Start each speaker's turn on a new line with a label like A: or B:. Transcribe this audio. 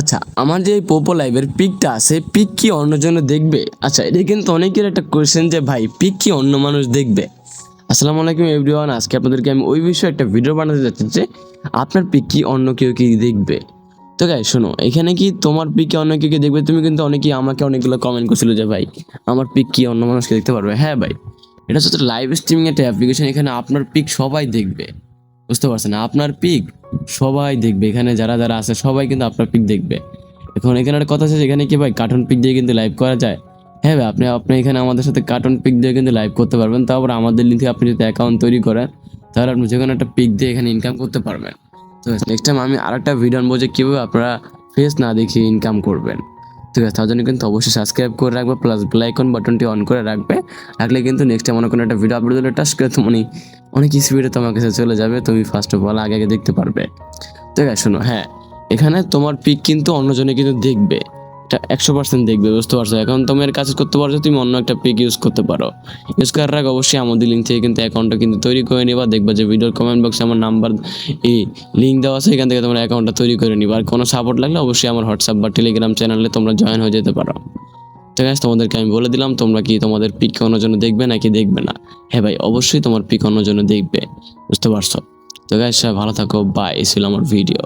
A: আচ্ছা, আমার যে পোপো লাইভের পিকটা আছে, পিক কি অন্যজনে দেখবে? আচ্ছা, এটা কিন্তু অনেকের একটা কোয়েশ্চেন যে ভাই পিক কি অন্য মানুষ দেখবে? আসসালামু আলাইকুম এভরিওয়ান, আজকে আপনাদেরকে আমি ওই বিষয়ে একটা ভিডিও বানাতে যাচ্ছি যে আপনার পিক কি অন্য কেউ কি দেখবে। তো গাইস শোনো, এখানে কি তোমার পিক কি অন্য কেউ কি দেখবে? তুমি কিন্তু অনেকেই আমাকে অনেকগুলো কমেন্ট করছিল যে ভাই আমার পিক কি অন্য মানুষকে দেখতে পারবে। হ্যাঁ ভাই, এটা হচ্ছে লাইভ স্ট্রিমিং একটা অ্যাপ্লিকেশন, এখানে আপনার পিক সবাই দেখবে। বুঝতে পারছেন? আপনার পিক সবাই দেখবে, এখানে যারা যারা আছে সবাই কিন্তু আপনার পিক দেখবে। এখন এখানে একটা কথা আছে, এখানে কি ভাই কার্টুন পিক দিয়ে কিন্তু লাইভ করা যায়? হ্যাঁ ভাই, আপনি আপনি এখানে আমাদের সাথে কার্টুন পিক দিয়ে কিন্তু লাইভ করতে পারবেন। তারপর আমাদের লিঙ্কে আপনি যদি অ্যাকাউন্ট তৈরি করেন, তাহলে আপনি যে কোনো একটা পিক দিয়ে এখানে ইনকাম করতে পারবেন। তো নেক্সট টাইম আমি আরেকটা ভিডিও আনবো যে কীভাবে আপনারা ফেস না দেখিয়ে ইনকাম করবেন। ঠিক আছে, তার জন্য কিন্তু অবশ্যই সাবস্ক্রাইব করে রাখবে, প্লাস বেল আইকন বাটনটি অন করে রাখবে। রাখলে কিন্তু নেক্সট টাইম কোনো একটা ভিডিও আপলোড হলে টাচ করে তো মানে অনেক স্পিডে তোমার কাছে চলে যাবে, তুমি ফার্স্ট অফ অল আগে আগে দেখতে পারবে। ঠিক আছে শোনো, হ্যাঁ এখানে তোমার পিক কিন্তু অন্যজনে কিন্তু দেখবে, এটা 100% দেখবে। বুঝতে পারছো? এখন তোমার কাজ করতে পারছো, তুমি অন্য একটা পিক ইউজ করতে পারো। ইউজ করার আগে অবশ্যই আমাদের লিঙ্ক থেকে কিন্তু অ্যাকাউন্টটা কিন্তু তৈরি করে নিবা। দেখবা যে ভিডিওর কমেন্ট বক্সে আমার নাম্বার এই লিঙ্ক দেওয়া আছে, এখান থেকে তোমার অ্যাকাউন্টটা তৈরি করে নিবা। আর কোনো সাপোর্ট লাগলে অবশ্যই আমার হোয়াটসঅ্যাপ বা টেলিগ্রাম চ্যানেলে তোমরা জয়েন হয়ে যেতে পারো। ঠিক আছে, তোমাদেরকে আমি বলে দিলাম তোমরা কি তোমাদের পিক অন্যজনে দেখবে নাকি দেখবে না। হ্যাঁ ভাই, অবশ্যই তোমার পিক অন্যজনে দেখবে। বুঝতে পারছো? তো গাইস, ভালো থাকো, বাই। এই ছিল আমার ভিডিও।